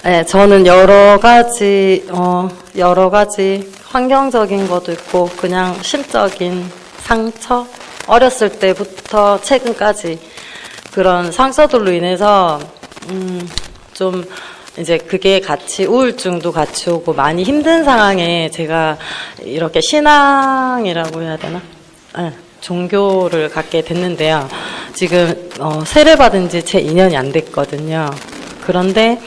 네, 저는 여러 가지 환경적인 것도 있고, 그냥 심적인 상처? 어렸을 때부터 최근까지 그런 상처들로 인해서, 좀, 이제 그게 같이 우울증도 같이 오고 많이 힘든 상황에 제가 이렇게 신앙이라고 해야 되나? 네, 종교를 갖게 됐는데요. 지금, 세례받은 지 채 2년이 안 됐거든요. 그런데,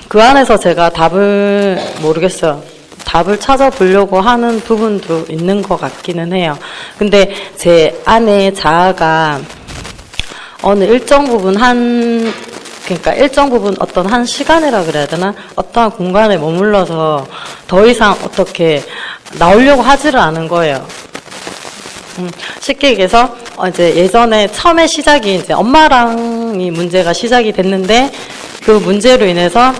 그 안에서 제가 답을 모르겠어요. 답을 찾아보려고 하는 부분도 있는 것 같기는 해요. 근데 제 안에 자아가 어느 일정 부분 그러니까 일정 부분 어떤 한 시간이라 그래야 되나? 어떠한 공간에 머물러서 더 이상 어떻게 나오려고 하지를 않은 거예요. 쉽게 얘기해서 이제 예전에 처음에 시작이 이제 엄마랑이 문제가 시작이 됐는데 그 문제로 인해서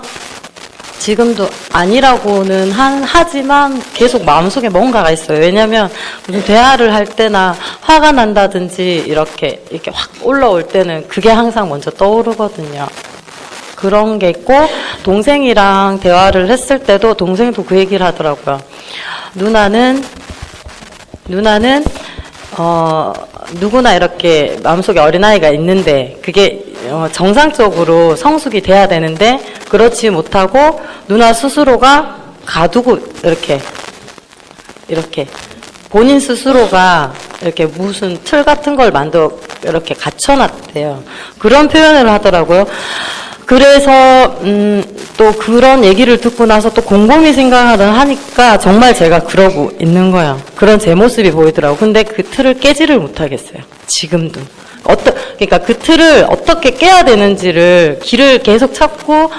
지금도 아니라고는 하지만 계속 마음속에 뭔가가 있어요. 왜냐면 무슨 대화를 할 때나 화가 난다든지 이렇게 확 올라올 때는 그게 항상 먼저 떠오르거든요. 그런 게 있고, 동생이랑 대화를 했을 때도 동생도 그 얘기를 하더라고요. 누나는 누구나 이렇게 마음속에 어린아이가 있는데 그게 정상적으로 성숙이 돼야 되는데 그렇지 못하고 누나 스스로가 가두고 이렇게 본인 스스로가 이렇게 무슨 틀 같은 걸 만들어 이렇게 갖춰놨대요. 그런 표현을 하더라고요. 그래서 또 그런 얘기를 듣고 나서 또 곰곰이 하니까 정말 제가 그러고 있는 거예요. 그런 제 모습이 보이더라고요. 근데 그 틀을 깨지를 못하겠어요. 지금도. 그러니까 그 틀을 어떻게 깨야 되는지를 길을 계속 찾고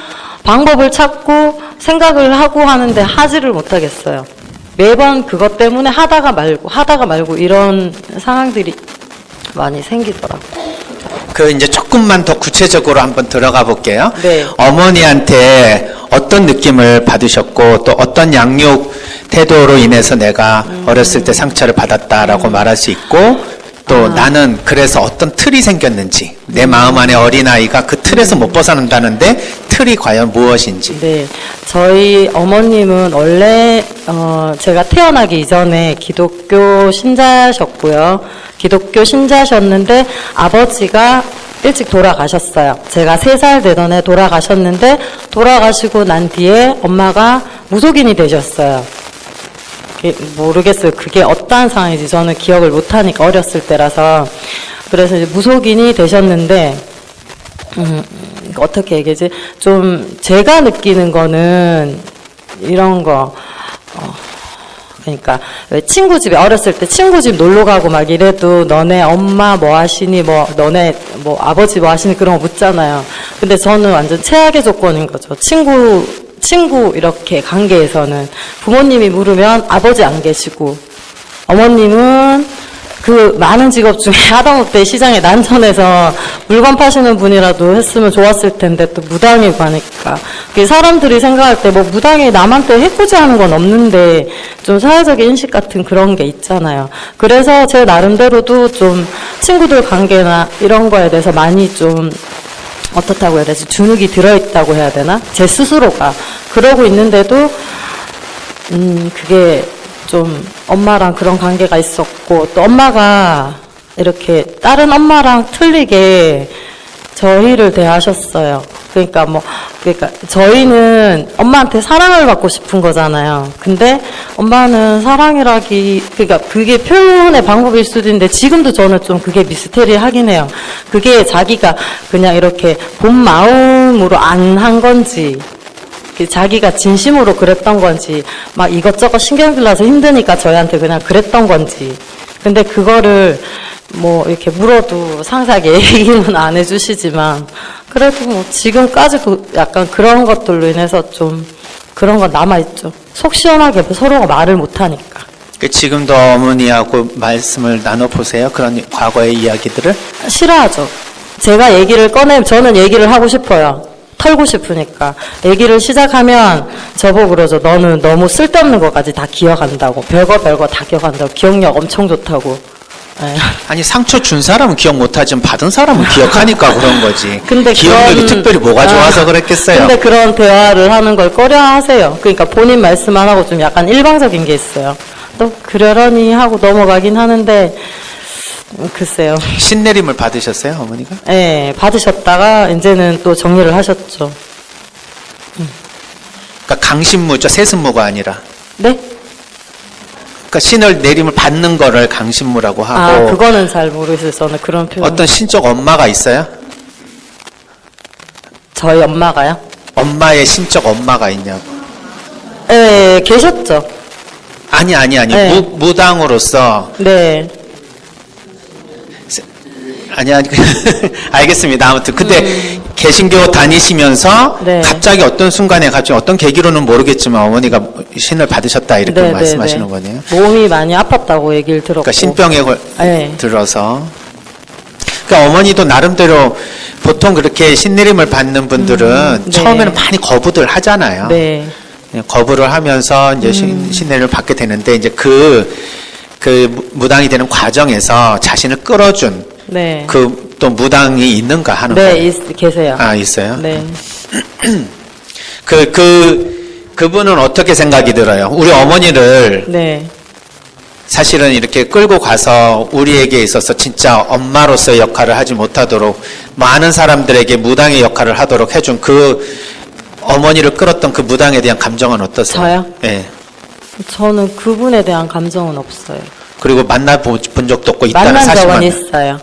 방법을 찾고 생각을 하고 하는데 하지를 못하겠어요. 매번 그것 때문에 하다가 말고 이런 상황들이 많이 생기더라고요. 이제 조금만 더 구체적으로 한번 들어가 볼게요. 네. 어머니한테 어떤 느낌을 받으셨고 또 어떤 양육 태도로 인해서 내가 어렸을 때 상처를 받았다라고 말할 수 있고 또 나는 그래서 어떤 틀이 생겼는지 내 마음 안에 어린아이가 그 틀에서 못 벗어난다는데 틀이 과연 무엇인지. 네. 저희 어머님은 원래 제가 태어나기 이전에 기독교 신자셨고요. 기독교 신자셨는데 아버지가 일찍 돌아가셨어요. 제가 3살 되던 해 돌아가셨는데 돌아가시고 난 뒤에 엄마가 무속인이 되셨어요. 모르겠어요. 그게 어떠한 상황인지 저는 기억을 못하니까 어렸을 때라서. 그래서 이제 무속인이 되셨는데 어떻게 얘기하지? 좀 제가 느끼는 거는 이런 거 그러니까 왜 친구 집에 어렸을 때 친구 집 놀러 가고 막 이래도 너네 엄마 뭐 하시니 뭐 너네 뭐 아버지 뭐 하시니 그런 거 묻잖아요. 근데 저는 완전 최악의 조건인 거죠. 친구 이렇게 관계에서는 부모님이 물으면 아버지 안 계시고 어머님은 그 많은 직업 중에 하다못해 시장에 난전해서 물건 파시는 분이라도 했으면 좋았을 텐데 또 무당이고 하니까 사람들이 생각할 때 뭐 무당이 남한테 해코지 하는 건 없는데 좀 사회적인 인식 같은 그런 게 있잖아요. 그래서 제 나름대로도 좀 친구들 관계나 이런 거에 대해서 많이 좀 어떻다고 해야 되지? 주눅이 들어있다고 해야 되나? 제 스스로가 그러고 있는데도 그게 좀 엄마랑 그런 관계가 있었고 또 엄마가 이렇게 다른 엄마랑 틀리게 저희를 대하셨어요. 그러니까 저희는 엄마한테 사랑을 받고 싶은 거잖아요. 근데 엄마는 그러니까 그게 표현의 방법일 수도 있는데 지금도 저는 좀 그게 미스테리하긴 해요. 그게 자기가 그냥 이렇게 본 마음으로 안 한 건지 자기가 진심으로 그랬던 건지 막 이것저것 신경 들려서 힘드니까 저희한테 그냥 그랬던 건지. 근데 그거를 뭐 이렇게 물어도 상세하게 얘기는 안 해주시지만 그래도 뭐 지금까지도 약간 그런 것들로 인해서 좀 그런 건 남아있죠. 속 시원하게 서로가 말을 못하니까. 지금도 어머니하고 말씀을 나눠보세요. 그런 과거의 이야기들을. 싫어하죠. 제가 얘기를 저는 얘기를 하고 싶어요. 털고 싶으니까. 얘기를 시작하면 저보고 그러죠. 너는 너무 쓸데없는 것까지 다 기억한다고. 별거 다 기억한다고. 기억력 엄청 좋다고. 예. 아니 상처 준 사람은 기억 못하지만 받은 사람은 기억하니까 그런 거지. 근데 기억력이 그런- 특별히 뭐가 좋아서 그랬겠어요. 근데 그런 대화를 하는 걸 꺼려 하세요. 그러니까 본인 말씀 안 하고 좀 약간 일방적인 게 있어요. 또 그러려니 하고 넘어가긴 하는데, 글쎄요. 신내림을 받으셨어요, 어머니가? 예, 받으셨다가 이제는 또 정리를 하셨죠. 그러니까 강신무죠, 세습무가 아니라. 네? 그러니까 신을 내림을 받는 거를 강신무라고 아, 하고. 그거는 잘 모르겠어요. 저는 그런 표현. 어떤 신적 엄마가 있어요? 저희 엄마가요? 엄마의 신적 엄마가 있냐고. 예, 계셨죠. 아니. 네. 무당으로서. 네. 아니. 알겠습니다. 아무튼. 근데 개신교 다니시면서 네. 갑자기 어떤 순간에 갑자기 어떤 계기로는 모르겠지만 어머니가 신을 받으셨다 이렇게 네, 말씀하시는 네. 거네요. 몸이 많이 아팠다고 얘기를 들었고. 그러니까 신병에 네. 들어서. 그러니까 어머니도 나름대로 보통 그렇게 신내림을 받는 분들은 네. 처음에는 많이 거부들 하잖아요. 네. 거부를 하면서 이제 신내림을 받게 되는데 이제 그 무당이 되는 과정에서 자신을 끌어준 네. 그 또 무당이 있는가 하는 네, 거예요. 계세요. 아, 있어요? 네. 그분은 어떻게 생각이 들어요? 우리 어머니를 네. 사실은 이렇게 끌고 가서 우리에게 있어서 진짜 엄마로서의 역할을 하지 못하도록 많은 사람들에게 무당의 역할을 하도록 해준 그 어머니를 끌었던 그 무당에 대한 감정은 어떠세요? 저요? 네. 저는 그분에 대한 감정은 없어요. 그리고 만나본 적도 없고 있다는 만난 적은 사실만 있어요.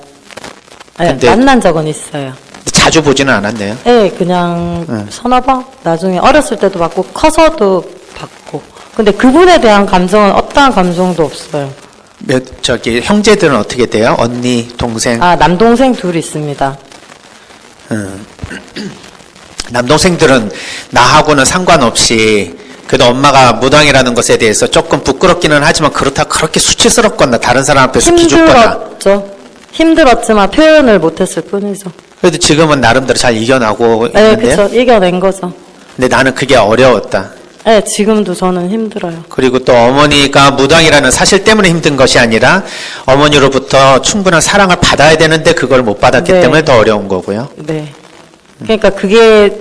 네, 근데- 만난 적은 있어요. 자주 보지는 않았네요. 네, 그냥 서너 번? 나중에 어렸을 때도 받고 커서도 받고. 근데 그분에 대한 감정은 어떠한 감정도 없어요. 저기 형제들은 어떻게 돼요? 언니, 동생? 아, 남동생 둘 있습니다. 남동생들은 나하고는 상관없이 그래도 엄마가 무당이라는 것에 대해서 조금 부끄럽기는 하지만 그렇다 그렇게 수치스럽거나 다른 사람 앞에서 기죽거나 힘들었죠. 힘들었지만 표현을 못했을 뿐이죠. 그래도 지금은 나름대로 잘 이겨나고 네, 있는데요. 그쵸. 이겨낸 거죠. 근데 나는 그게 어려웠다. 네, 지금도 저는 힘들어요. 그리고 또 어머니가 무당이라는 사실 때문에 힘든 것이 아니라 어머니로부터 충분한 사랑을 받아야 되는데 그걸 못 받았기 네. 때문에 더 어려운 거고요. 네. 그러니까 그게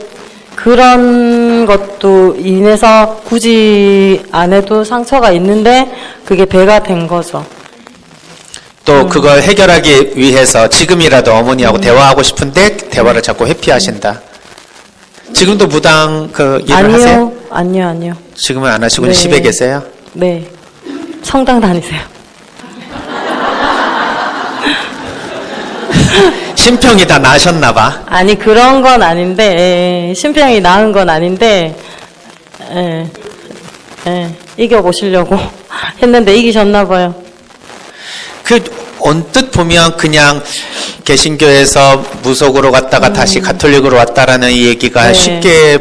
그런 것도 인해서 굳이 안 해도 상처가 있는데 그게 배가 된 거죠. 또 그걸 해결하기 위해서 지금이라도 어머니하고 대화하고 싶은데 대화를 자꾸 회피하신다. 지금도 무당 그 일을 하세요? 아니요. 지금은 안 하시고 네. 집에 계세요? 네. 성당 다니세요. 신평이 다 나셨나 봐. 아니, 그런 건 아닌데, 신병이 나은 건 아닌데, 이겨보시려고 했는데 이기셨나 봐요. 그 언뜻 보면 그냥 개신교에서 무속으로 갔다가 다시 가톨릭으로 왔다라는 이 얘기가 네. 쉽게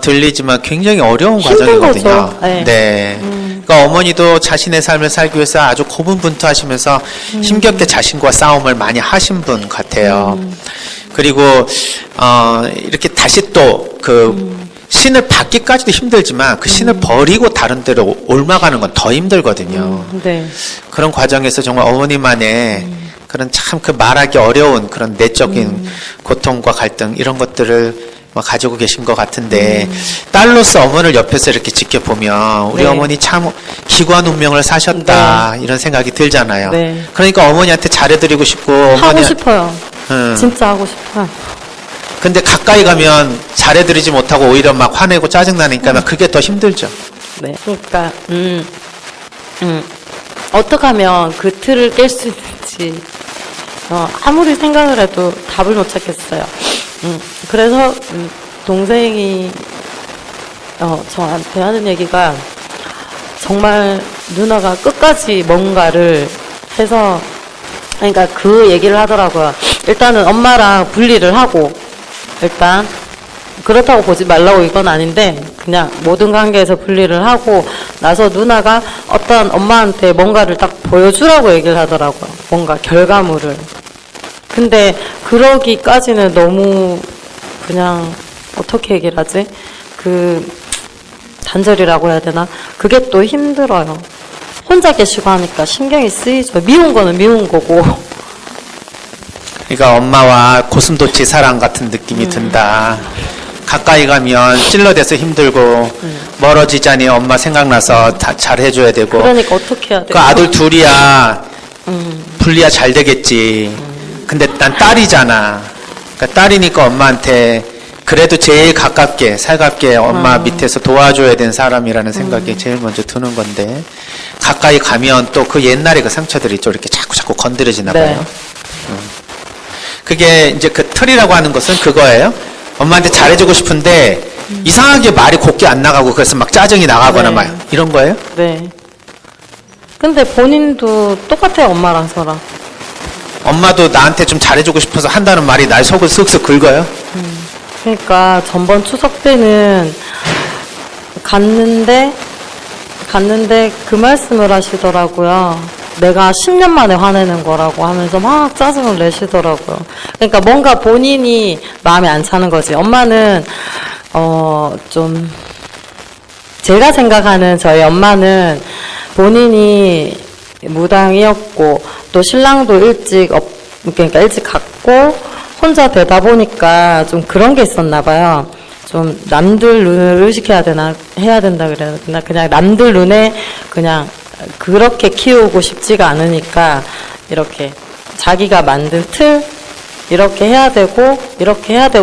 들리지만 굉장히 어려운 힘든 과정이거든요. 거죠. 네. 네. 그러니까 어머니도 자신의 삶을 살기 위해서 아주 고분분투하시면서 힘겹게 자신과 싸움을 많이 하신 분 같아요. 그리고 이렇게 다시 또 신을 받기까지도 힘들지만 그 신을 버리고 다른 데로 옮아가는 건 더 힘들거든요. 네. 그런 과정에서 정말 어머니만의 그런 참 그 말하기 어려운 그런 내적인 고통과 갈등 이런 것들을 가지고 계신 것 같은데 딸로서 어머니를 옆에서 이렇게 지켜보면 우리 네. 어머니 참 기구한 운명을 사셨다 이런 생각이 들잖아요. 네. 그러니까 어머니한테 잘해드리고 싶고 하고 싶어요. 음. 진짜 하고 싶어요. 근데 가까이 가면 잘해드리지 못하고 오히려 막 화내고 짜증나니까 그게 더 힘들죠. 네. 그러니까, 어떻게 하면 그 틀을 깰 수 있는지, 아무리 생각을 해도 답을 못 찾겠어요. 그래서, 동생이, 저한테 하는 얘기가, 정말 누나가 끝까지 뭔가를 해서, 그러니까 그 얘기를 하더라고요. 일단은 엄마랑 분리를 하고, 일단, 그렇다고 보지 말라고 이건 아닌데 그냥 모든 관계에서 분리를 하고 나서 누나가 어떤 엄마한테 뭔가를 딱 보여주라고 얘기를 하더라고요. 뭔가 결과물을. 근데 그러기까지는 너무 그냥 어떻게 얘기를 하지? 단절이라고 해야 되나? 그게 또 힘들어요. 혼자 계시고 하니까 신경이 쓰이죠. 미운 거는 미운 거고. 그러니까 엄마와 고슴도치 사랑 같은 느낌이 든다. 가까이 가면 찔러대서 힘들고 멀어지자니 엄마 생각나서 잘 해줘야 되고. 그러니까 어떻게 해야 돼? 그 아들 둘이야 분리야 잘 되겠지. 근데 난 딸이잖아. 그러니까 딸이니까 엄마한테 그래도 제일 가깝게 살갑게 엄마 밑에서 도와줘야 되는 사람이라는 생각이 제일 먼저 드는 건데 가까이 가면 또 그 옛날에 그 상처들이 좀 이렇게 자꾸 건드려지나 봐요. 네. 그게 이제 그 틀이라고 하는 것은 그거예요. 엄마한테 잘해주고 싶은데 이상하게 말이 곱게 안 나가고 그래서 막 짜증이 나가거나 네. 막 이런 거예요. 네. 근데 본인도 똑같아요, 엄마랑 저랑. 엄마도 나한테 좀 잘해주고 싶어서 한다는 말이 날 속을 쓱쓱 긁어요. 그러니까 전번 추석 때는 갔는데 그 말씀을 하시더라고요. 내가 10년 만에 화내는 거라고 하면서 막 짜증을 내시더라고요. 그러니까 뭔가 본인이 마음에 안 차는 거지. 엄마는 좀 제가 생각하는 저희 엄마는 본인이 무당이었고 또 신랑도 그러니까 일찍 갔고 혼자 되다 보니까 좀 그런 게 있었나 봐요. 좀 남들 눈을 의식해야 해야 된다 그래야 되나? 그냥 남들 눈에 그냥 그렇게 키우고 싶지가 않으니까 이렇게 자기가 만든 틀 이렇게 해야 되고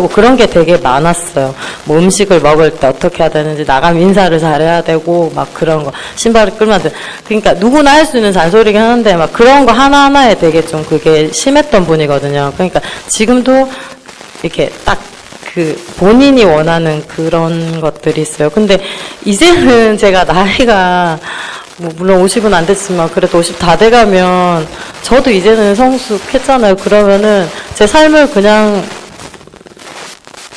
그런 게 되게 많았어요. 뭐 음식을 먹을 때 어떻게 해야 되는지 나가면 인사를 잘해야 되고 막 그런 거 신발을 끌면 안 돼. 그러니까 누구나 할 수 있는 잔소리긴 하는데 막 그런 거 하나하나에 되게 좀 그게 심했던 분이거든요. 그러니까 지금도 이렇게 딱 그 본인이 원하는 그런 것들이 있어요. 근데 이제는 제가 나이가 뭐 물론 50은 안 됐지만 그래도 50 다 돼가면 저도 이제는 성숙했잖아요. 그러면은 제 삶을 그냥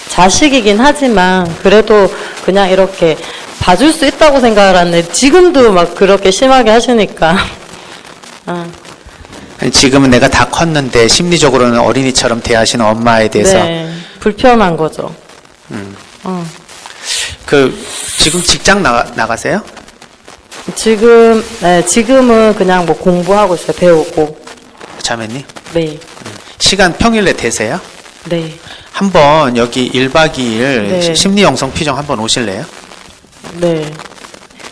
자식이긴 하지만 그래도 그냥 이렇게 봐줄 수 있다고 생각을 하는데 지금도 막 그렇게 심하게 하시니까 지금은 내가 다 컸는데 심리적으로는 어린이처럼 대하시는 엄마에 대해서 네, 불편한 거죠. 지금 직장 나가세요? 지금은 그냥 뭐 공부하고 있어요. 배우고. 자매님? 네. 시간 평일에 되세요? 네. 한번 여기 1박 2일 네. 심리영성 피정 한번 오실래요? 네.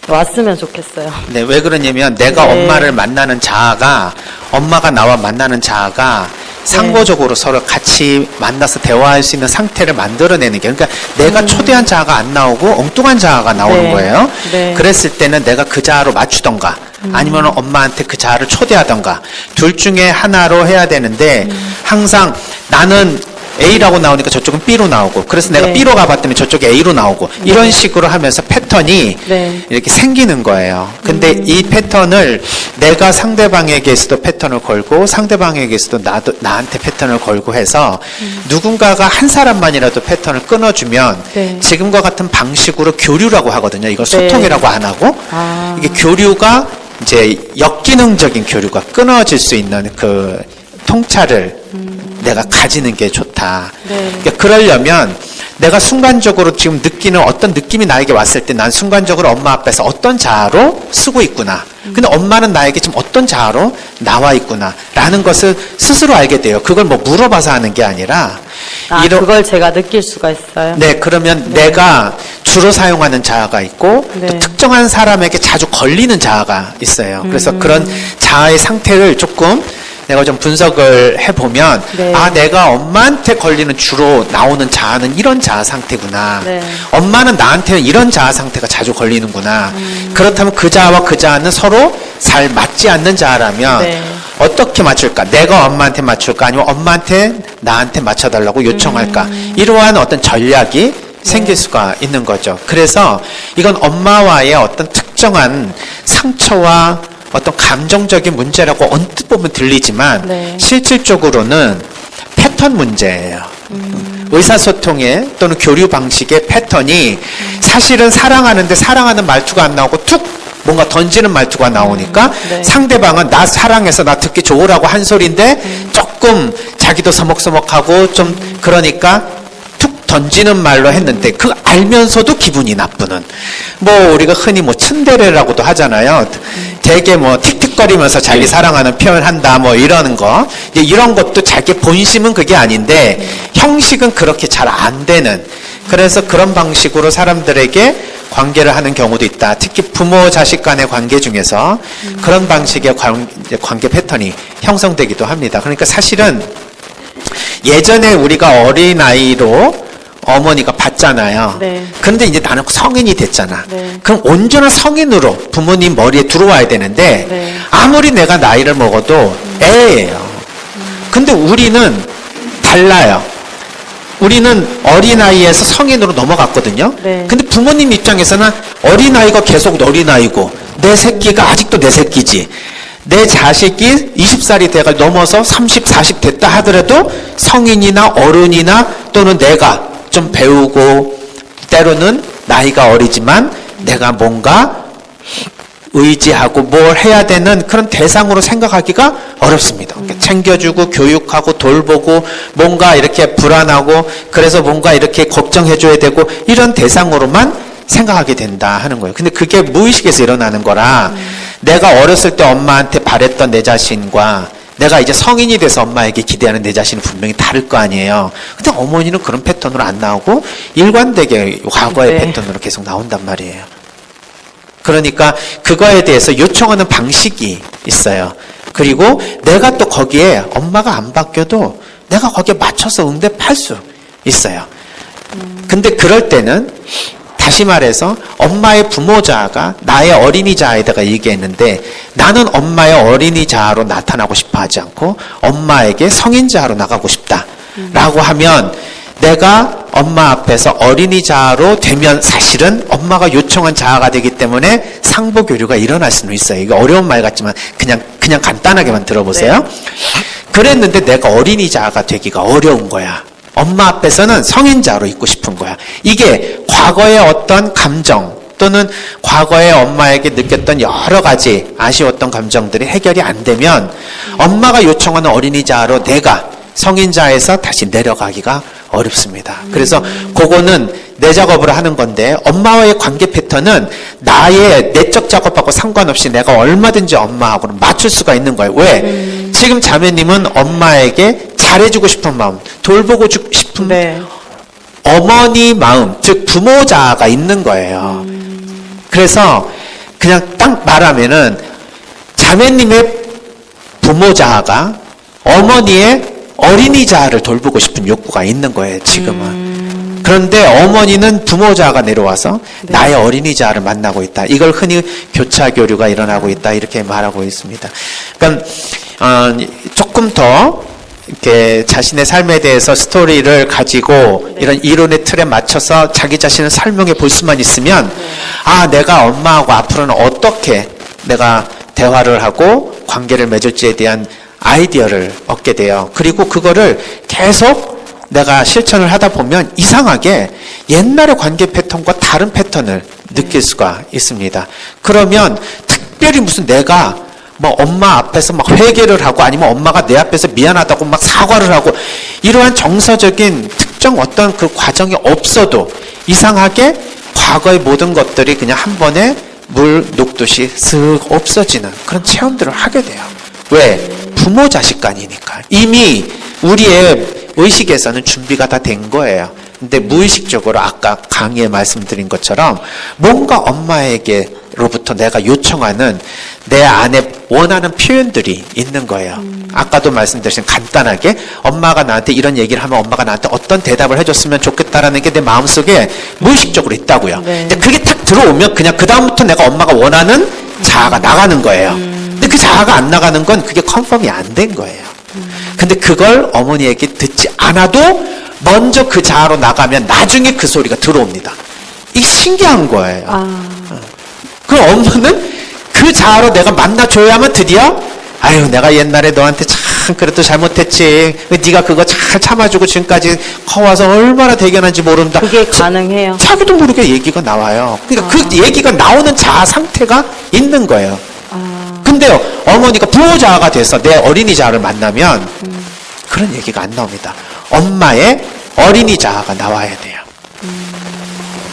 왔으면 좋겠어요. 네, 왜 그러냐면 내가 네. 엄마를 만나는 자아가 엄마가 나와 만나는 자아가 상호적으로 서로 같이 만나서 대화할 수 있는 상태를 만들어내는 게 그러니까 내가 초대한 자아가 안 나오고 엉뚱한 자아가 나오는 네. 거예요. 네. 그랬을 때는 내가 그 자아로 맞추던가 아니면 엄마한테 그 자아를 초대하던가 둘 중에 하나로 해야 되는데 항상 나는 A라고 나오니까 저쪽은 B로 나오고 그래서 내가 네. B로 가봤더니 저쪽이 A로 나오고 이런 식으로 하면서 패턴이 네. 이렇게 생기는 거예요. 근데 이 패턴을 내가 상대방에게서도 패턴을 걸고 상대방에게서도 나한테 패턴을 걸고 해서 누군가가 한 사람만이라도 패턴을 끊어주면 네. 지금과 같은 방식으로 교류라고 하거든요. 이걸 소통이라고 안 하고 이게 교류가 이제 역기능적인 교류가 끊어질 수 있는 그 통찰을 내가 가지는 게 좋다. 네. 그러니까 그러려면 내가 순간적으로 지금 느끼는 어떤 느낌이 나에게 왔을 때 난 순간적으로 엄마 앞에서 어떤 자아로 쓰고 있구나. 근데 엄마는 나에게 지금 어떤 자아로 나와 있구나. 라는 것을 스스로 알게 돼요. 그걸 뭐 물어봐서 하는 게 아니라. 그걸 제가 느낄 수가 있어요? 네, 그러면 내가 주로 사용하는 자아가 있고 네. 또 특정한 사람에게 자주 걸리는 자아가 있어요. 그래서 그런 자아의 상태를 조금 내가 좀 분석을 해보면 네. 내가 엄마한테 걸리는 주로 나오는 자아는 이런 자아 상태구나. 네. 엄마는 나한테는 이런 자아 상태가 자주 걸리는구나. 그렇다면 그 자아와 그 자아는 서로 잘 맞지 않는 자아라면 네. 어떻게 맞출까? 내가 엄마한테 맞출까? 아니면 엄마한테 나한테 맞춰달라고 요청할까? 이러한 어떤 전략이 생길 수가 있는 거죠. 그래서 이건 엄마와의 어떤 특정한 상처와 어떤 감정적인 문제라고 언뜻 보면 들리지만 네. 실질적으로는 패턴 문제예요. 의사소통의 또는 교류 방식의 패턴이 사실은 사랑하는데 사랑하는 말투가 안 나오고 툭 뭔가 던지는 말투가 나오니까 네. 상대방은 나 사랑해서 나 듣기 좋으라고 한 소리인데 조금 자기도 서먹서먹하고 좀 그러니까 툭 던지는 말로 했는데 그 알면서도 기분이 나쁘는 뭐 우리가 흔히 뭐 츤데레라고도 하잖아요. 되게 뭐 틱틱거리면서 자기 사랑하는 표현한다 뭐 이러는 거 이제 이런 것도 자기 본심은 그게 아닌데 형식은 그렇게 잘 안 되는 그래서 그런 방식으로 사람들에게 관계를 하는 경우도 있다. 특히 부모 자식 간의 관계 중에서 그런 방식의 관계 패턴이 형성되기도 합니다. 그러니까 사실은 예전에 우리가 어린아이로 어머니가 봤잖아요. 네. 그런데 이제 나는 성인이 됐잖아. 네. 그럼 온전한 성인으로 부모님 머리에 들어와야 되는데 네. 아무리 내가 나이를 먹어도 애예요. 근데 우리는 달라요. 우리는 어린아이에서 성인으로 넘어갔거든요. 네. 근데 부모님 입장에서는 어린아이가 계속 어린아이고 내 새끼가 아직도 내 새끼지. 내 자식이 20살이 돼가 넘어서 30, 40 됐다 하더라도 성인이나 어른이나 또는 내가 좀 배우고 때로는 나이가 어리지만 내가 뭔가 의지하고 뭘 해야 되는 그런 대상으로 생각하기가 어렵습니다. 그러니까 챙겨주고 교육하고 돌보고 뭔가 이렇게 불안하고 그래서 뭔가 이렇게 걱정해줘야 되고 이런 대상으로만 생각하게 된다 하는 거예요. 근데 그게 무의식에서 일어나는 거라 내가 어렸을 때 엄마한테 바랬던 내 자신과 내가 이제 성인이 돼서 엄마에게 기대하는 내 자신은 분명히 다를 거 아니에요. 근데 어머니는 그런 패턴으로 안 나오고 일관되게 과거의 네. 패턴으로 계속 나온단 말이에요. 그러니까 그거에 대해서 요청하는 방식이 있어요. 그리고 내가 또 거기에 엄마가 안 바뀌어도 내가 거기에 맞춰서 응답할 수 있어요. 근데 그럴 때는 다시 말해서 엄마의 부모자가 나의 어린이자에다가 얘기했는데 나는 엄마의 어린이자로 나타나고 싶어 하지 않고 엄마에게 성인자로 나가고 싶다 라고 하면 내가 엄마 앞에서 어린이자로 되면 사실은 엄마가 요청한 자아가 되기 때문에 상보교류가 일어날 수는 있어요. 이거 어려운 말 같지만 그냥 간단하게만 들어보세요. 네. 그랬는데 내가 어린이자가 되기가 어려운 거야. 엄마 앞에서는 성인자로 있고 싶은 거야. 이게 과거의 어떤 감정 또는 과거에 엄마에게 느꼈던 여러 가지 아쉬웠던 감정들이 해결이 안 되면 엄마가 요청하는 어린이자로 내가 성인자에서 다시 내려가기가 어렵습니다. 그래서 그거는 내 작업을 하는 건데 엄마와의 관계 패턴은 나의 내적 작업하고 상관없이 내가 얼마든지 엄마하고는 맞출 수가 있는 거예요. 왜? 지금 자매님은 엄마에게 잘해주고 싶은 마음, 돌보고 싶은 네. 어머니 마음, 즉 부모자가 있는 거예요. 그래서 그냥 딱 말하면은 자매님의 부모자가 어머니의 어린이자를 돌보고 싶은 욕구가 있는 거예요, 지금은. 그런데 어머니는 부모자가 내려와서 네. 나의 어린이자를 만나고 있다. 이걸 흔히 교차 교류가 일어나고 있다. 이렇게 말하고 있습니다. 그러니까 조금 더 이렇게 자신의 삶에 대해서 스토리를 가지고 네. 이런 이론의 틀에 맞춰서 자기 자신을 설명해 볼 수만 있으면 아, 내가 엄마하고 앞으로는 어떻게 내가 대화를 하고 관계를 맺을지에 대한 아이디어를 얻게 돼요. 그리고 그거를 계속 내가 실천을 하다 보면 이상하게 옛날의 관계 패턴과 다른 패턴을 느낄 수가 있습니다. 그러면 특별히 무슨 내가 뭐 엄마 앞에서 막 회개를 하고 아니면 엄마가 내 앞에서 미안하다고 막 사과를 하고 이러한 정서적인 특정 어떤 그 과정이 없어도 이상하게 과거의 모든 것들이 그냥 한 번에 물 녹듯이 쓱 없어지는 그런 체험들을 하게 돼요. 왜? 부모 자식 간이니까. 이미 우리의 의식에서는 준비가 다 된 거예요. 근데 무의식적으로 아까 강의에 말씀드린 것처럼 뭔가 엄마에게로부터 내가 요청하는 내 안에 원하는 표현들이 있는 거예요. 아까도 말씀드린 간단하게 엄마가 나한테 이런 얘기를 하면 엄마가 나한테 어떤 대답을 해줬으면 좋겠다라는 게 내 마음속에 무의식적으로 있다고요. 네. 근데 그게 탁 들어오면 그냥 그 다음부터 내가 엄마가 원하는 자아가 나가는 거예요. 근데 그 자아가 안 나가는 건 그게 컨펌이 안 된 거예요. 근데 그걸 어머니에게 듣지 않아도 먼저 그 자아로 나가면 나중에 그 소리가 들어옵니다. 이게 신기한 거예요. 그럼 엄마는 그 자아로 내가 만나줘야만 드디어 아유 내가 옛날에 너한테 참 그래도 잘못했지. 네가 그거 잘 참아주고 지금까지 커와서 얼마나 대견한지 모른다. 그게 가능해요. 자기도 모르게 얘기가 나와요. 그러니까 그 얘기가 나오는 자아 상태가 있는 거예요. 근데요, 어머니가 부모자아가 돼서 내 어린이 자아를 만나면 그런 얘기가 안 나옵니다. 엄마의 어린이 자아가 나와야 돼요.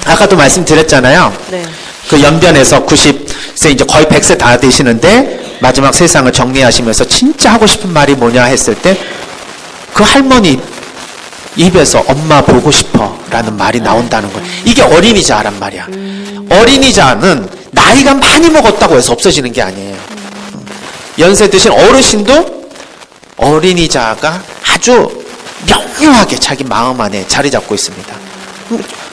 아까도 말씀드렸잖아요. 네. 그 연변에서 90세 이제 거의 100세 다 되시는데 마지막 세상을 정리하시면서 진짜 하고 싶은 말이 뭐냐 했을 때 그 할머니 입에서 엄마 보고 싶어 라는 말이 나온다는 거예요. 이게 어린이 자아란 말이야. 어린이 자아는 나이가 많이 먹었다고 해서 없어지는 게 아니에요. 연세 드신 어르신도 어린이 자아가 아주 명료하게 자기 마음 안에 자리 잡고 있습니다.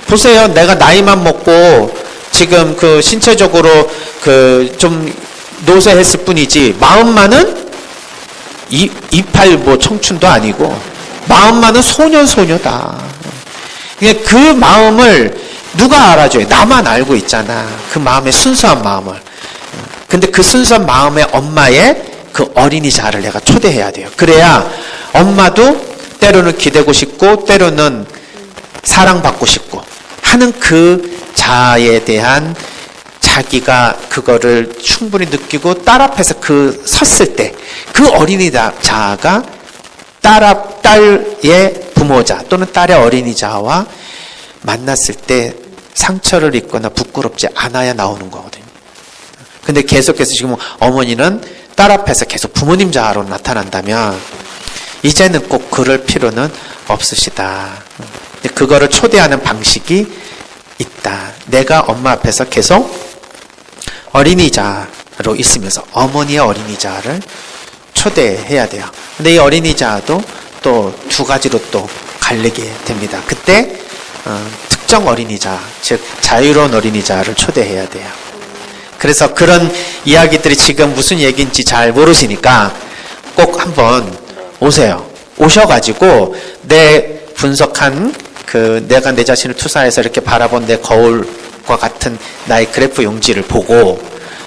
보세요. 내가 나이만 먹고 지금 그 신체적으로 그 좀 노쇠했을 뿐이지 마음만은 28 뭐 청춘도 아니고 마음만은 소녀다. 그 마음을 누가 알아줘요? 나만 알고 있잖아. 그 마음의 순수한 마음을. 근데 그 순수한 마음의 엄마의 그 어린이 자아를 내가 초대해야 돼요. 그래야 엄마도 때로는 기대고 싶고 때로는 사랑받고 싶고 하는 그 자아에 대한 자기가 그거를 충분히 느끼고 딸 앞에서 그 섰을 때 그 어린이 자아가 딸의 부모자 또는 딸의 어린이 자아와 만났을 때 상처를 입거나 부끄럽지 않아야 나오는 거거든요. 근데 계속해서 지금 어머니는 딸 앞에서 계속 부모님 자아로 나타난다면 이제는 꼭 그럴 필요는 없으시다. 그거를 초대하는 방식이 있다. 내가 엄마 앞에서 계속 어린이자로 있으면서 어머니의 어린이자를 초대해야 돼요. 근데 이 어린이자도 또 두 가지로 또 갈리게 됩니다. 그때 특정 어린이자, 즉 자유로운 어린이자를 초대해야 돼요. 그래서 그런 이야기들이 지금 무슨 얘기인지 잘 모르시니까 꼭 한번 오세요. 오셔가지고 내 분석한 그 내가 내 자신을 투사해서 이렇게 바라본 내 거울과 같은 나의 그래프 용지를 보고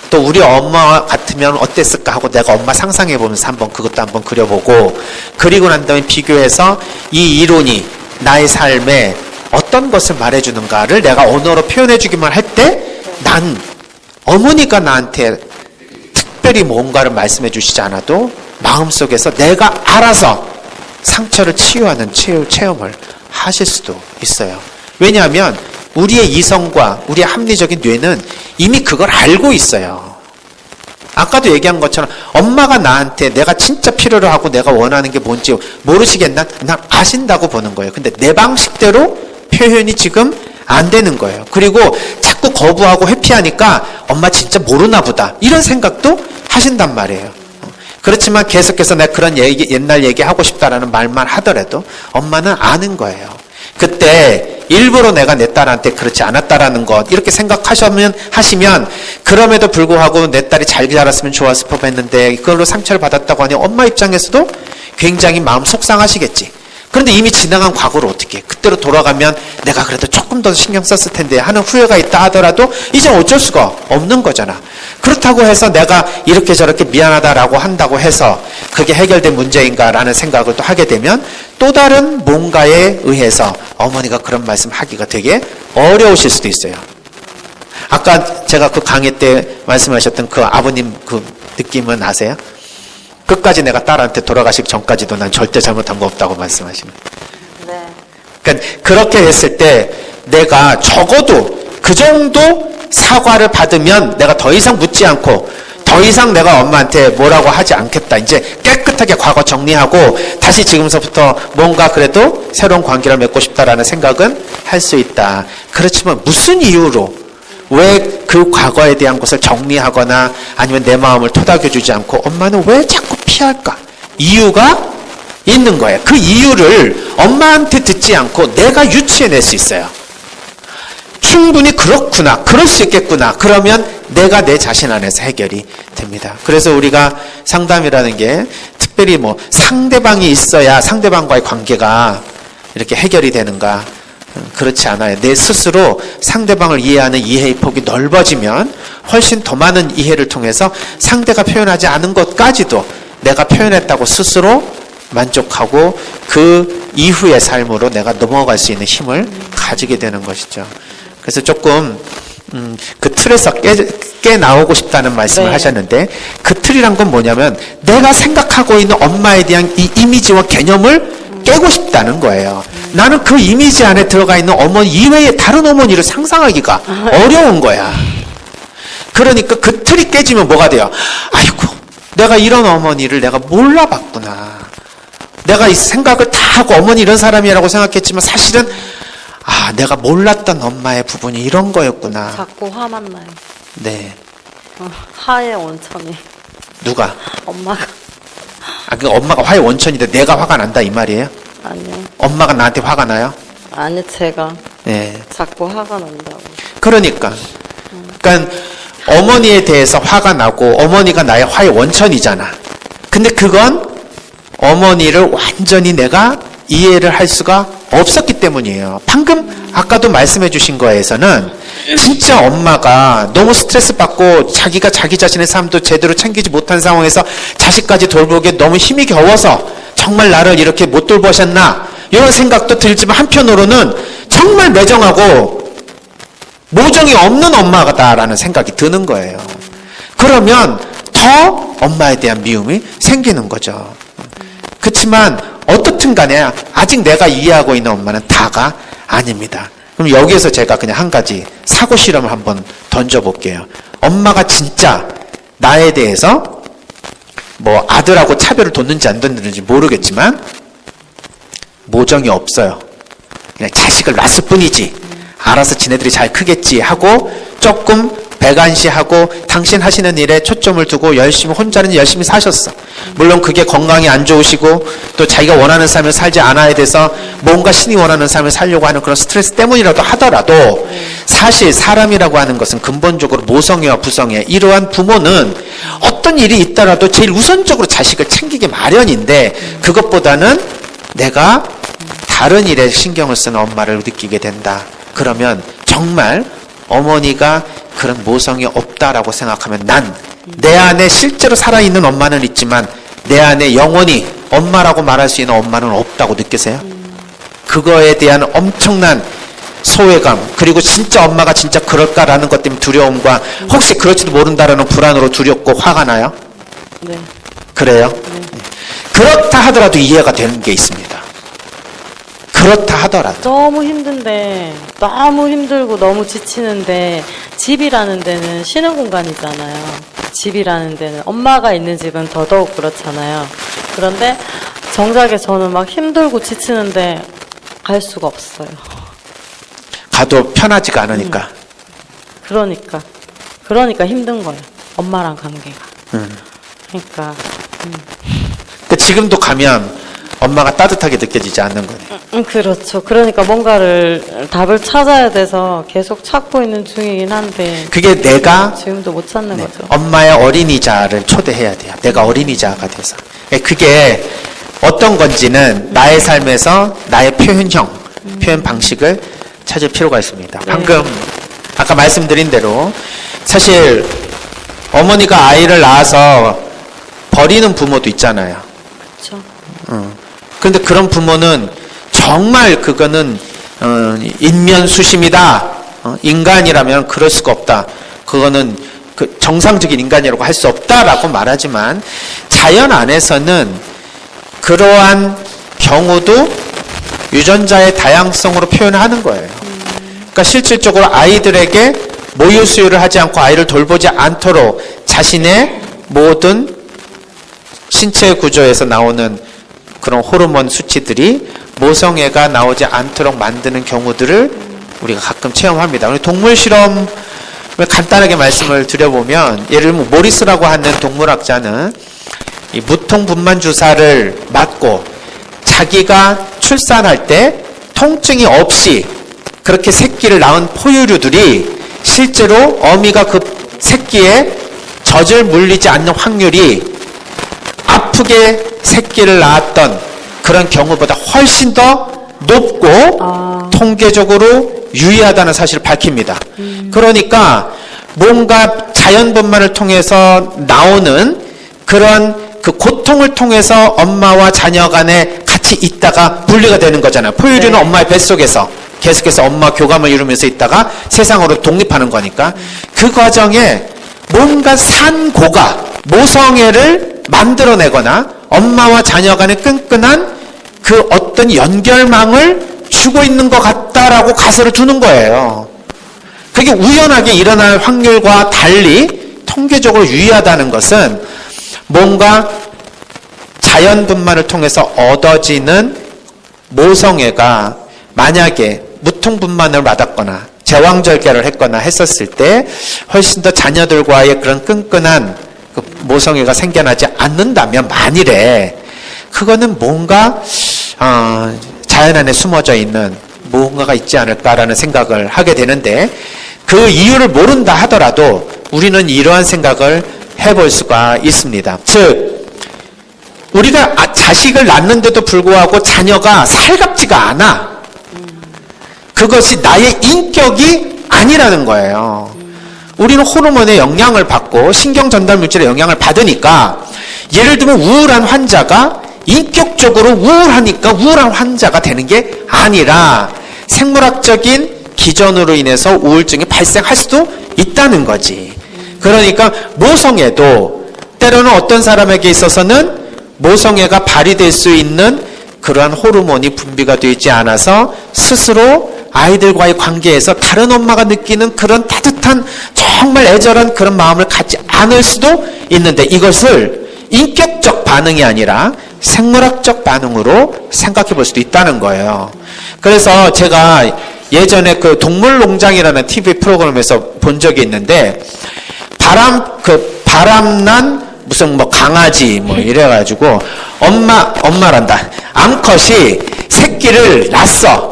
또 우리 엄마 같으면 어땠을까 하고 내가 엄마 상상해보면서 한번 그것도 한번 그려보고 그리고 난 다음에 비교해서 이 이론이 나의 삶에 어떤 것을 말해주는가를 내가 언어로 표현해주기만 할 때 난 어머니가 나한테 특별히 뭔가를 말씀해 주시지 않아도 마음속에서 내가 알아서 상처를 치유하는 체험을 하실 수도 있어요. 왜냐하면 우리의 이성과 우리의 합리적인 뇌는 이미 그걸 알고 있어요. 아까도 얘기한 것처럼 엄마가 나한테 내가 진짜 필요로 하고 내가 원하는 게 뭔지 모르시겠나? 난 아신다고 보는 거예요. 근데 내 방식대로 표현이 지금 안 되는 거예요. 그리고 자꾸 거부하고 회피하니까 엄마 진짜 모르나 보다. 이런 생각도 하신단 말이에요. 그렇지만 계속해서 내가 그런 옛날 얘기 하고 싶다라는 말만 하더라도 엄마는 아는 거예요. 그때 일부러 내가 내 딸한테 그렇지 않았다라는 것 이렇게 생각하시면 그럼에도 불구하고 내 딸이 잘 자랐으면 좋았을 법했는데 그걸로 상처를 받았다고 하니 엄마 입장에서도 굉장히 마음 속상하시겠지. 그런데 이미 지나간 과거를 어떻게 해? 그때로 돌아가면 내가 그래도 조금 더 신경 썼을 텐데 하는 후회가 있다 하더라도 이제 어쩔 수가 없는 거잖아. 그렇다고 해서 내가 이렇게 저렇게 미안하다라고 한다고 해서 그게 해결된 문제인가라는 생각을 또 하게 되면 또 다른 뭔가에 의해서 어머니가 그런 말씀 하기가 되게 어려우실 수도 있어요. 아까 제가 그 강의 때 말씀하셨던 그 아버님 그 느낌은 아세요? 끝까지 내가 딸한테 돌아가시기 전까지도 난 절대 잘못한 거 없다고 말씀하시는. 네. 그러니까 그렇게 했을 때 내가 적어도 그 정도 사과를 받으면 내가 더 이상 묻지 않고 더 이상 내가 엄마한테 뭐라고 하지 않겠다. 이제 깨끗하게 과거 정리하고 다시 지금서부터 뭔가 그래도 새로운 관계를 맺고 싶다라는 생각은 할 수 있다. 그렇지만 무슨 이유로 왜 그 과거에 대한 것을 정리하거나 아니면 내 마음을 토닥여주지 않고 엄마는 왜 자꾸 피할까? 이유가 있는 거예요. 그 이유를 엄마한테 듣지 않고 내가 유추해낼 수 있어요. 충분히 그렇구나, 그럴 수 있겠구나. 그러면 내가 내 자신 안에서 해결이 됩니다. 그래서 우리가 상담이라는 게 특별히 뭐 상대방이 있어야 상대방과의 관계가 이렇게 해결이 되는가? 그렇지 않아요. 내 스스로 상대방을 이해하는 이해의 폭이 넓어지면 훨씬 더 많은 이해를 통해서 상대가 표현하지 않은 것까지도 내가 표현했다고 스스로 만족하고 그 이후의 삶으로 내가 넘어갈 수 있는 힘을 가지게 되는 것이죠. 그래서 조금 그 틀에서 깨 나오고 싶다는 말씀을 네. 하셨는데 그 틀이란 건 뭐냐면 내가 생각하고 있는 엄마에 대한 이 이미지와 개념을 깨고 싶다는 거예요. 나는 그 이미지 안에 들어가 있는 어머니 이외의 다른 어머니를 상상하기가 어려운 거야. 그러니까 그 틀이 깨지면 뭐가 돼요? 아이고, 내가 이런 어머니를 내가 몰라봤구나. 내가 이 생각을 다 하고 어머니 이런 사람이라고 생각했지만 사실은 내가 몰랐던 엄마의 부분이 이런 거였구나. 자꾸 화만 나요. 네. 화의 원천이. 누가? 엄마가. 그러니까 엄마가 화의 원천인데 내가 화가 난다 이 말이에요? 아니요. 엄마가 나한테 화가 나요? 아니, 제가 네. 자꾸 화가 난다고. 그러니까 어머니에 대해서 화가 나고 어머니가 나의 화의 원천이잖아. 근데 그건 어머니를 완전히 내가 이해를 할 수가 없었기 때문이에요. 방금 아까도 말씀해 주신 거에서는 진짜 엄마가 너무 스트레스 받고 자기가 자기 자신의 삶도 제대로 챙기지 못한 상황에서 자식까지 돌보기에 너무 힘이 겨워서 정말 나를 이렇게 못 돌보셨나 이런 생각도 들지만 한편으로는 정말 매정하고 모정이 없는 엄마다라는 생각이 드는 거예요. 그러면 더 엄마에 대한 미움이 생기는 거죠. 그렇지만 어떻든 간에 아직 내가 이해하고 있는 엄마는 다가 아닙니다. 그럼 여기에서 제가 그냥 한 가지 사고 실험을 한번 던져볼게요. 엄마가 진짜 나에 대해서 뭐 아들하고 차별을 뒀는지 안 뒀는지 모르겠지만 모정이 없어요. 그냥 자식을 낳았을 뿐이지. 알아서 지네들이 잘 크겠지 하고 조금 배관시하고 당신 하시는 일에 초점을 두고 열심히 혼자는 열심히 사셨어. 물론 그게 건강이 안 좋으시고 또 자기가 원하는 삶을 살지 않아야 돼서 뭔가 신이 원하는 삶을 살려고 하는 그런 스트레스 때문이라도 하더라도 사실 사람이라고 하는 것은 근본적으로 모성애와 부성애 이러한 부모는 어떤 일이 있더라도 제일 우선적으로 자식을 챙기기 마련인데 그것보다는 내가 다른 일에 신경을 쓰는 엄마를 느끼게 된다. 그러면 정말 어머니가 그런 모성이 없다라고 생각하면 난 내 안에 실제로 살아있는 엄마는 있지만 내 안에 영원히 엄마라고 말할 수 있는 엄마는 없다고 느끼세요? 그거에 대한 엄청난 소외감 그리고 진짜 엄마가 진짜 그럴까라는 것 때문에 두려움과 혹시 그럴지도 모른다라는 불안으로 두렵고 화가 나요? 네. 그래요? 그렇다 하더라도 이해가 되는 게 있습니다. 그렇다 하더라도 너무 힘든데, 너무 힘들고 너무 지치는데, 집이라는 데는 쉬는 공간이잖아요. 집이라는 데는. 엄마가 있는 집은 더더욱 그렇잖아요. 그런데 정작에 저는 막 힘들고 지치는데 갈 수가 없어요. 가도 편하지가 않으니까. 그러니까 힘든 거예요. 엄마랑 관계가. 그러니까. 근데 지금도 가면 엄마가 따뜻하게 느껴지지 않는 거네요. 그렇죠. 그러니까 뭔가를 답을 찾아야 돼서 계속 찾고 있는 중이긴 한데 그게 내가 지금도 못 찾는 거죠. 엄마의 어린이자를 초대해야 돼요. 내가 어린이자가 돼서. 그게 어떤 건지는 나의 삶에서 나의 표현형, 표현 방식을 찾을 필요가 있습니다. 방금 아까 말씀드린 대로 사실 어머니가 아이를 낳아서 버리는 부모도 있잖아요. 그렇죠. 그런데 그런 부모는 정말 그거는 인면수심이다. 인간이라면 그럴 수가 없다. 그거는 그 정상적인 인간이라고 할 수 없다라고 말하지만 자연 안에서는 그러한 경우도 유전자의 다양성으로 표현하는 거예요. 그러니까 실질적으로 아이들에게 모유 수유를 하지 않고 아이를 돌보지 않도록 자신의 모든 신체 구조에서 나오는 그런 호르몬 수치들이 모성애가 나오지 않도록 만드는 경우들을 우리가 가끔 체험합니다. 우리 동물 실험을 간단하게 말씀을 드려보면 예를 들면 모리스라고 하는 동물학자는 이 무통 분만 주사를 맞고 자기가 출산할 때 통증이 없이 그렇게 새끼를 낳은 포유류들이 실제로 어미가 그 새끼에 젖을 물리지 않는 확률이 아프게 새끼를 낳았던 그런 경우보다 훨씬 더 높고 통계적으로 유의하다는 사실을 밝힙니다. 그러니까 뭔가 자연분만을 통해서 나오는 그런 그 고통을 통해서 엄마와 자녀 간에 같이 있다가 분리가 되는 거잖아요. 포유류는 엄마의 뱃속에서 계속해서 엄마 교감을 이루면서 있다가 세상으로 독립하는 거니까 그 과정에 뭔가 산고가 모성애를 만들어내거나 엄마와 자녀 간의 끈끈한 그 어떤 연결망을 주고 있는 것 같다라고 가설을 두는 거예요. 그게 우연하게 일어날 확률과 달리 통계적으로 유의하다는 것은 뭔가 자연분만을 통해서 얻어지는 모성애가 만약에 무통분만을 받았거나 제왕절개를 했거나 했었을 때 훨씬 더 자녀들과의 그런 끈끈한 그 모성애가 생겨나지 않는다면 만일에 그거는 뭔가 자연 안에 숨어져 있는 뭔가가 있지 않을까라는 생각을 하게 되는데 그 이유를 모른다 하더라도 우리는 이러한 생각을 해볼 수가 있습니다. 즉 우리가 자식을 낳는데도 불구하고 자녀가 살갑지가 않아. 그것이 나의 인격이 아니라는 거예요. 우리는 호르몬의 영향을 받고 신경전달물질의 영향을 받으니까 예를 들면 우울한 환자가 인격적으로 우울하니까 우울한 환자가 되는 게 아니라 생물학적인 기전으로 인해서 우울증이 발생할 수도 있다는 거지. 그러니까 모성애도 때로는 어떤 사람에게 있어서는 모성애가 발휘될 수 있는 그러한 호르몬이 분비가 되지 않아서 스스로 아이들과의 관계에서 다른 엄마가 느끼는 그런 따뜻한 정말 애절한 그런 마음을 갖지 않을 수도 있는데 이것을 인격적 반응이 아니라 생물학적 반응으로 생각해 볼 수도 있다는 거예요. 그래서 제가 예전에 그 동물농장이라는 TV 프로그램에서 본 적이 있는데 바람난 무슨 뭐 강아지 뭐 이래가지고 엄마란다. 암컷이 새끼를 낳았어.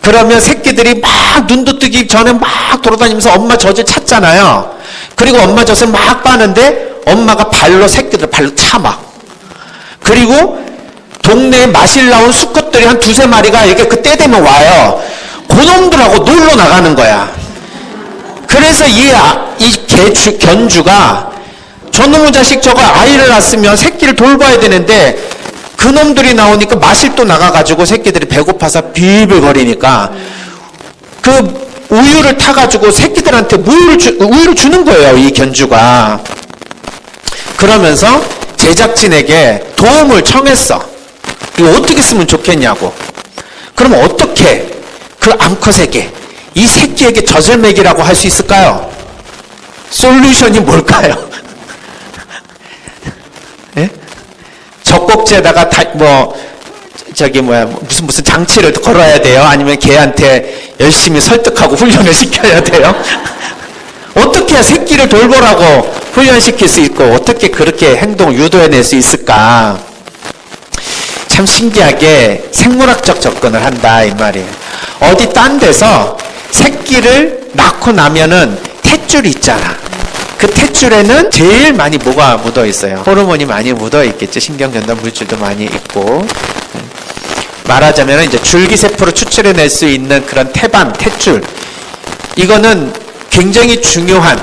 그러면 새끼들이 막 눈도 뜨기 전에 막 돌아다니면서 엄마 젖을 찾잖아요. 그리고 엄마 젖을 막 빠는데 엄마가 새끼들 발로 차 막. 그리고 동네에 마실 나온 수컷들이 한 두세 마리가 이렇게 그때 되면 와요. 그놈들하고 놀러 나가는 거야. 그래서 이 견주가 저놈의 자식 저거 아이를 낳았으면 새끼를 돌봐야 되는데 그놈들이 나오니까 마실 또 나가가지고 새끼들이 배고파서 비빌거리니까 그 우유를 타가지고 새끼들한테 우유를 주는 거예요. 이 견주가. 그러면서 제작진에게 도움을 청했어. 이거 어떻게 쓰면 좋겠냐고. 그러면 어떻게 그 암컷에게 이 새끼에게 젖을 먹이라고 할 수 있을까요? 솔루션이 뭘까요? 예? 젖꼭지에다가 무슨 장치를 걸어야 돼요? 아니면 걔한테 열심히 설득하고 훈련을 시켜야 돼요? 어떻게 해야 새끼를 돌보라고 훈련시킬 수 있고 어떻게 그렇게 행동을 유도해낼 수 있을까? 참 신기하게 생물학적 접근을 한다 이 말이에요. 어디 딴 데서 새끼를 낳고 나면은 탯줄이 있잖아. 그 탯줄에는 제일 많이 뭐가 묻어 있어요? 호르몬이 많이 묻어 있겠죠. 신경전달 물질도 많이 있고. 말하자면 이제 줄기세포로 추출해낼 수 있는 그런 탯줄. 이거는 굉장히 중요한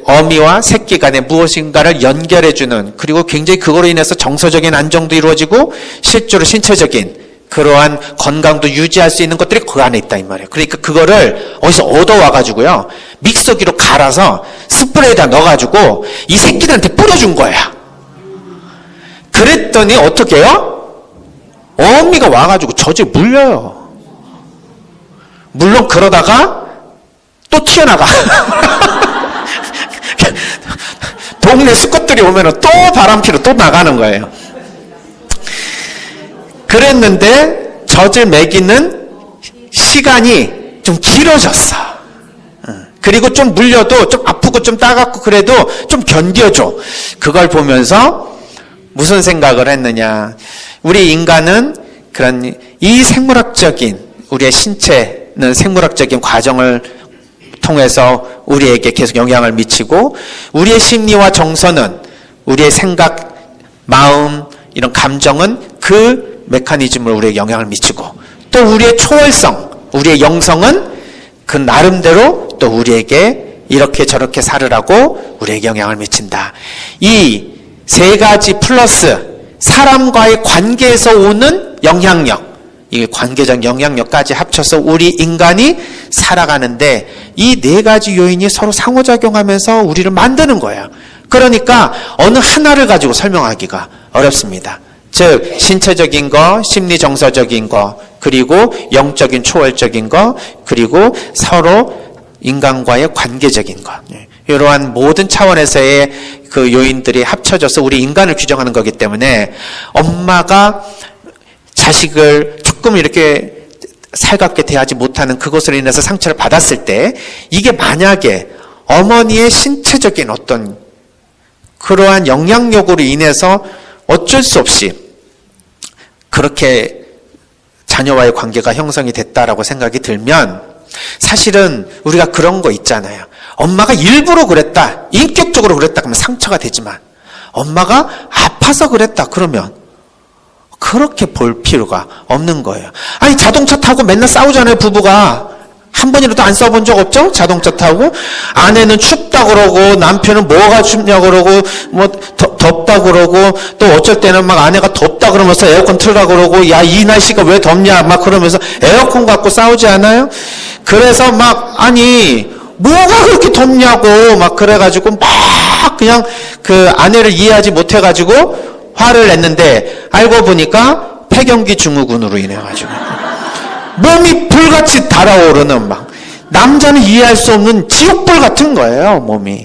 어미와 새끼 간에 무엇인가를 연결해주는, 그리고 굉장히 그거로 인해서 정서적인 안정도 이루어지고 실제로 신체적인 그러한 건강도 유지할 수 있는 것들이 그 안에 있다 이 말이에요. 그러니까 그거를 어디서 얻어와가지고요 믹서기로 갈아서 스프레이에다 넣어가지고 이 새끼들한테 뿌려준 거야. 그랬더니 어떻게 해요? 어미가 와가지고 젖을 물려요. 물론 그러다가 또 튀어나가. 동네 수컷들이 오면 또 바람피러 또 나가는 거예요. 그랬는데 젖을 먹이는 시간이 좀 길어졌어. 그리고 좀 물려도 좀 아프고 좀 따갑고 그래도 좀 견뎌줘. 그걸 보면서 무슨 생각을 했느냐. 우리 인간은 그런 이 생물학적인 우리의 신체는 생물학적인 과정을 통해서 우리에게 계속 영향을 미치고 우리의 심리와 정서는 우리의 생각, 마음, 이런 감정은 그 메커니즘으로 우리에게 영향을 미치고 또 우리의 초월성, 우리의 영성은 그 나름대로 또 우리에게 이렇게 저렇게 살으라고 우리에게 영향을 미친다. 이 세 가지 플러스 사람과의 관계에서 오는 영향력, 이 관계적 영향력까지 합쳐서 우리 인간이 살아가는데 이 네 가지 요인이 서로 상호작용하면서 우리를 만드는 거예요. 그러니까 어느 하나를 가지고 설명하기가 어렵습니다. 즉 신체적인 거, 심리 정서적인 거, 그리고 영적인 초월적인 거, 그리고 서로 인간과의 관계적인 것. 이러한 모든 차원에서의 그 요인들이 합쳐져서 우리 인간을 규정하는 거기 때문에 엄마가 자식을 조금 이렇게 살갑게 대하지 못하는 그것으로 인해서 상처를 받았을 때 이게 만약에 어머니의 신체적인 어떤 그러한 영향력으로 인해서 어쩔 수 없이 그렇게 자녀와의 관계가 형성이 됐다라고 생각이 들면 사실은 우리가 그런 거 있잖아요. 엄마가 일부러 그랬다, 인격적으로 그랬다 그러면 상처가 되지만 엄마가 아파서 그랬다 그러면 그렇게 볼 필요가 없는 거예요. 아니 자동차 타고 맨날 싸우잖아요. 부부가 한 번이라도 안 싸워본 적 없죠? 자동차 타고 아내는 춥다 그러고 남편은 뭐가 춥냐 그러고 뭐 덥다 그러고 또 어쩔 때는 막 아내가 덥다 그러면서 에어컨 틀라 그러고 야 이 날씨가 왜 덥냐 막 그러면서 에어컨 갖고 싸우지 않아요? 그래서 막 아니 뭐가 그렇게 덥냐고 막 그래가지고 막 그냥 그 아내를 이해하지 못해가지고 화를 냈는데 알고 보니까 폐경기 증후군으로 인해가지고 몸이 불같이 달아오르는 막 남자는 이해할 수 없는 지옥불 같은 거예요 몸이.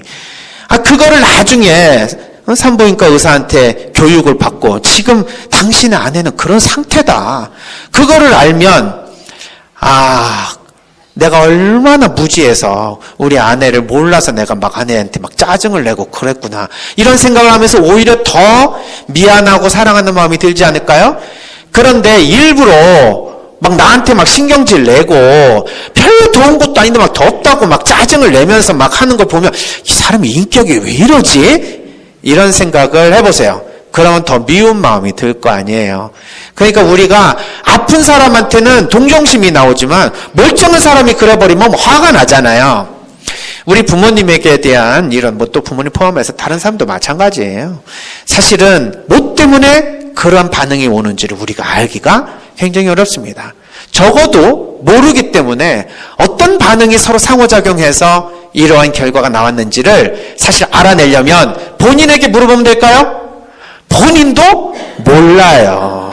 그거를 나중에 산부인과 의사한테 교육을 받고 지금 당신의 아내는 그런 상태다. 그거를 알면 내가 얼마나 무지해서 우리 아내를 몰라서 내가 막 아내한테 막 짜증을 내고 그랬구나. 이런 생각을 하면서 오히려 더 미안하고 사랑하는 마음이 들지 않을까요? 그런데 일부러 막 나한테 막 신경질 내고 별로 좋은 것도 아닌데 막 덥다고 막 짜증을 내면서 막 하는 걸 보면 이 사람이 인격이 왜 이러지? 이런 생각을 해보세요. 그러면 더 미운 마음이 들 거 아니에요. 그러니까 우리가 아픈 사람한테는 동정심이 나오지만 멀쩡한 사람이 그래버리면 화가 나잖아요. 우리 부모님에게 대한 이런 뭐 또 부모님 포함해서 다른 사람도 마찬가지예요. 사실은 뭐 때문에 그런 반응이 오는지를 우리가 알기가 굉장히 어렵습니다. 적어도 모르기 때문에 어떤 반응이 서로 상호작용해서 이러한 결과가 나왔는지를 사실 알아내려면 본인에게 물어보면 될까요? 본인도 몰라요.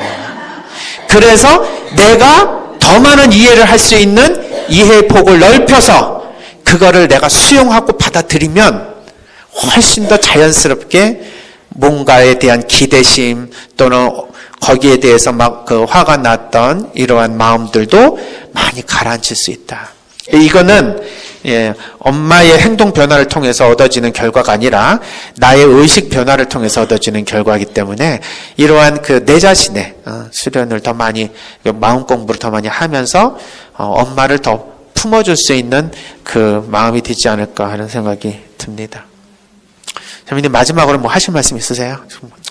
그래서 내가 더 많은 이해를 할 수 있는 이해의 폭을 넓혀서 그거를 내가 수용하고 받아들이면 훨씬 더 자연스럽게 뭔가에 대한 기대심 또는 거기에 대해서 막 그 화가 났던 이러한 마음들도 많이 가라앉힐 수 있다. 이거는 엄마의 행동 변화를 통해서 얻어지는 결과가 아니라 나의 의식 변화를 통해서 얻어지는 결과이기 때문에 이러한 그 내 자신의 수련을 더 많이 마음 공부를 더 많이 하면서 엄마를 더 품어줄 수 있는 그 마음이 되지 않을까 하는 생각이 듭니다. 자매님 마지막으로 뭐 하실 말씀 있으세요?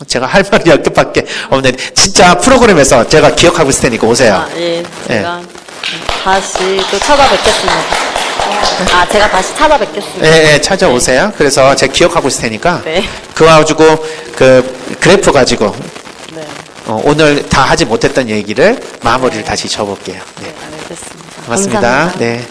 제가 할 말이 몇 개밖에 없는데 진짜 프로그램에서 제가 기억하고 있을 테니까 오세요. 제가 다시 또 찾아뵙겠습니다. 제가 다시 찾아뵙겠습니다. 네, 찾아오세요. 그래서 제가 기억하고 있을 테니까 그거 가지고 그 그래프 가지고 오늘 다 하지 못했던 얘기를 마무리를 다시 줘볼게요. 알겠습니다. 고맙습니다. 감사합니다. 네.